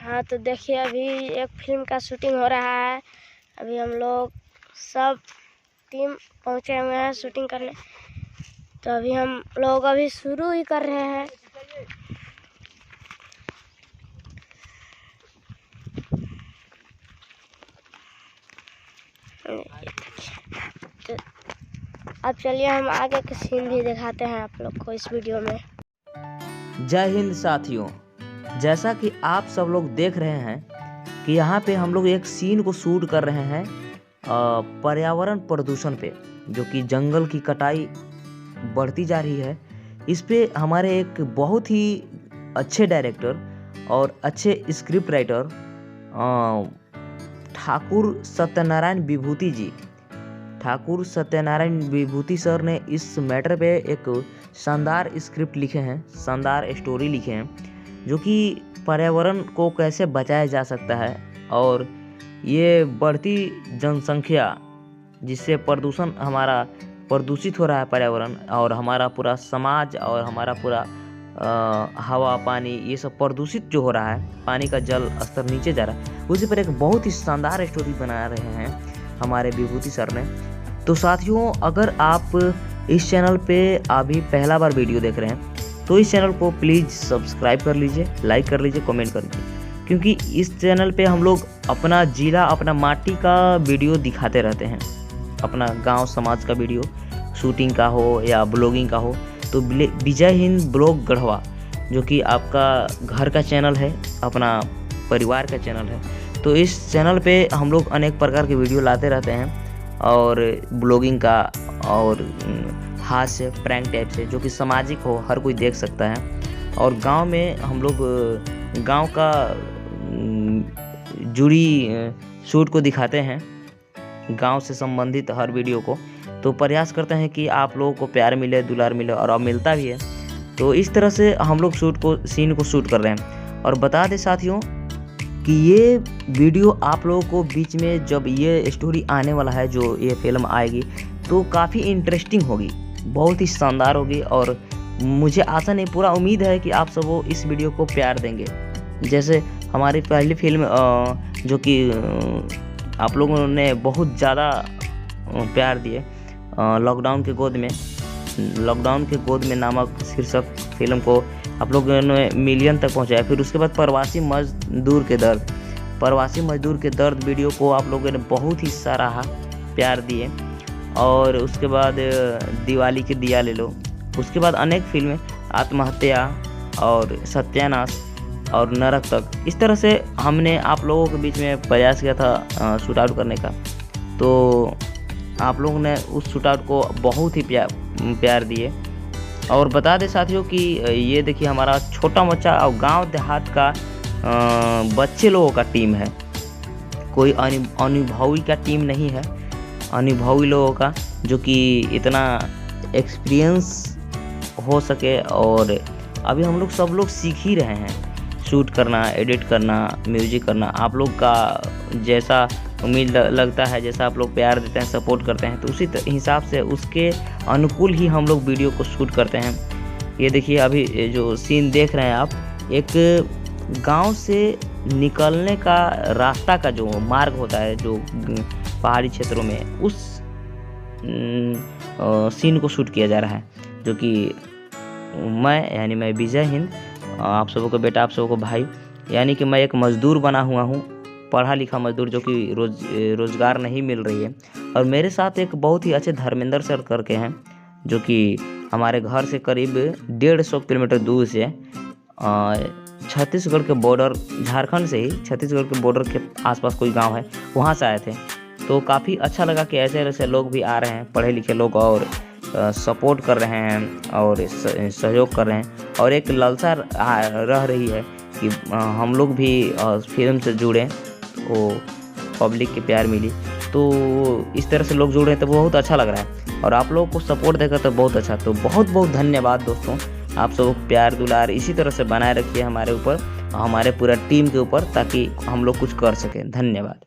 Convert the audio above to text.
हाँ तो देखिए अभी एक फिल्म का शूटिंग हो रहा है। अभी हम लोग सब टीम पहुँचे हुए हैं शूटिंग करने। तो अभी हम लोग अभी शुरू ही कर रहे हैं। तो अब चलिए हम आगे के सीन भी दिखाते हैं आप लोग को इस वीडियो में। जय हिंद साथियों, जैसा कि आप सब लोग देख रहे हैं कि यहाँ पे हम लोग एक सीन को शूट कर रहे हैं पर्यावरण प्रदूषण पे, जो कि जंगल की कटाई बढ़ती जा रही है। इस पे हमारे एक बहुत ही अच्छे डायरेक्टर और अच्छे स्क्रिप्ट राइटर ठाकुर सत्यनारायण विभूति सर ने इस मैटर पे एक शानदार स्क्रिप्ट लिखे हैं, शानदार स्टोरी लिखे हैं, जो कि पर्यावरण को कैसे बचाया जा सकता है और ये बढ़ती जनसंख्या जिससे प्रदूषण हमारा प्रदूषित हो रहा है पर्यावरण, और हमारा पूरा समाज और हमारा पूरा हवा पानी ये सब प्रदूषित जो हो रहा है, पानी का जल स्तर नीचे जा रहा है, उसी पर एक बहुत ही शानदार स्टोरी बना रहे हैं हमारे विभूति सर ने। तो साथियों, अगर आप इस चैनल पे अभी पहला बार वीडियो देख रहे हैं तो इस चैनल को प्लीज़ सब्सक्राइब कर लीजिए, लाइक कर लीजिए, कमेंट कर लीजिए, क्योंकि इस चैनल पे हम लोग अपना जिला अपना माटी का वीडियो दिखाते रहते हैं। अपना गांव समाज का वीडियो शूटिंग का हो या ब्लॉगिंग का हो, तो विजय हिंद ब्लॉग गढ़वा जो कि आपका घर का चैनल है, अपना परिवार का चैनल है, तो इस चैनल पे हम लोग अनेक प्रकार के वीडियो लाते रहते हैं, और ब्लॉगिंग का और हास्य प्रैंक टाइप से, जो कि सामाजिक हो, हर कोई देख सकता है। और गांव में हम लोग गांव का जुड़ी शूट को दिखाते हैं, गांव से संबंधित हर वीडियो को। तो प्रयास करते हैं कि आप लोगों को प्यार मिले, दुलार मिले, और अब मिलता भी है। तो इस तरह से हम लोग सीन को शूट कर रहे हैं। और बता दें साथियों कि ये वीडियो आप लोगों को बीच में जब ये स्टोरी आने वाला है, जो ये फिल्म आएगी, तो काफ़ी इंटरेस्टिंग होगी, बहुत ही शानदार होगी। और मुझे आशा नहीं, पूरा उम्मीद है कि आप सब वो इस वीडियो को प्यार देंगे। जैसे हमारी पहली फिल्म जो कि आप लोगों ने बहुत ज़्यादा प्यार दिए, लॉकडाउन के गोद में नामक शीर्षक फिल्म को आप लोगों ने मिलियन तक पहुंचाया। फिर उसके बाद प्रवासी मजदूर के दर्द वीडियो को आप लोगों ने बहुत ही सराहा, प्यार दिए। और उसके बाद दिवाली के दिया ले लो, उसके बाद अनेक फिल्में, आत्महत्या और सत्यानाश और नरक तक, इस तरह से हमने आप लोगों के बीच में प्रयास किया था शूट आउट करने का। तो आप लोगों ने उस शूट आउट को बहुत ही प्यार दिए। और बता दें साथियों कि ये देखिए हमारा छोटा मोटा और गांव देहात का बच्चे लोगों का टीम है, कोई अनुभवी का टीम नहीं है, अनुभवी लोगों का, जो कि इतना एक्सपीरियंस हो सके। और अभी हम लोग सब लोग सीख ही रहे हैं शूट करना, एडिट करना, म्यूजिक करना। आप लोग का जैसा उम्मीद लगता है, जैसा आप लोग प्यार देते हैं, सपोर्ट करते हैं, तो उसी हिसाब से उसके अनुकूल ही हम लोग वीडियो को शूट करते हैं। ये देखिए अभी जो सीन देख रहे हैं आप, एक गांव से निकलने का रास्ता का जो मार्ग होता है, जो पहाड़ी क्षेत्रों में, उस सीन को शूट किया जा रहा है, जो कि मैं विजय हिंद, आप सबों को बेटा, आप सबों को भाई, यानी कि मैं एक मज़दूर बना हुआ हूँ, पढ़ा लिखा मज़दूर, जो कि रोज़गार नहीं मिल रही है। और मेरे साथ एक बहुत ही अच्छे धर्मेंद्र सर करके हैं, जो कि हमारे घर से करीब 150 किलोमीटर दूर से छत्तीसगढ़ के बॉर्डर, झारखंड से ही छत्तीसगढ़ के बॉर्डर के आसपास कोई गांव है, वहां से आए थे। तो काफ़ी अच्छा लगा कि ऐसे ऐसे लोग भी आ रहे हैं, पढ़े लिखे लोग, और सपोर्ट कर रहे हैं और सहयोग कर रहे हैं। और एक लालसा रह रही है कि हम लोग भी फिल्म से जुड़ें, वो पब्लिक के प्यार मिली, तो इस तरह से लोग जुड़ रहे हैं, तो बहुत अच्छा लग रहा है। और आप लोगों को सपोर्ट देकर तो बहुत अच्छा। तो बहुत बहुत धन्यवाद दोस्तों, आप सब प्यार दुलार इसी तरह से बनाए रखिए हमारे ऊपर, हमारे पूरा टीम के ऊपर, ताकि हम लोग कुछ कर सकें। धन्यवाद।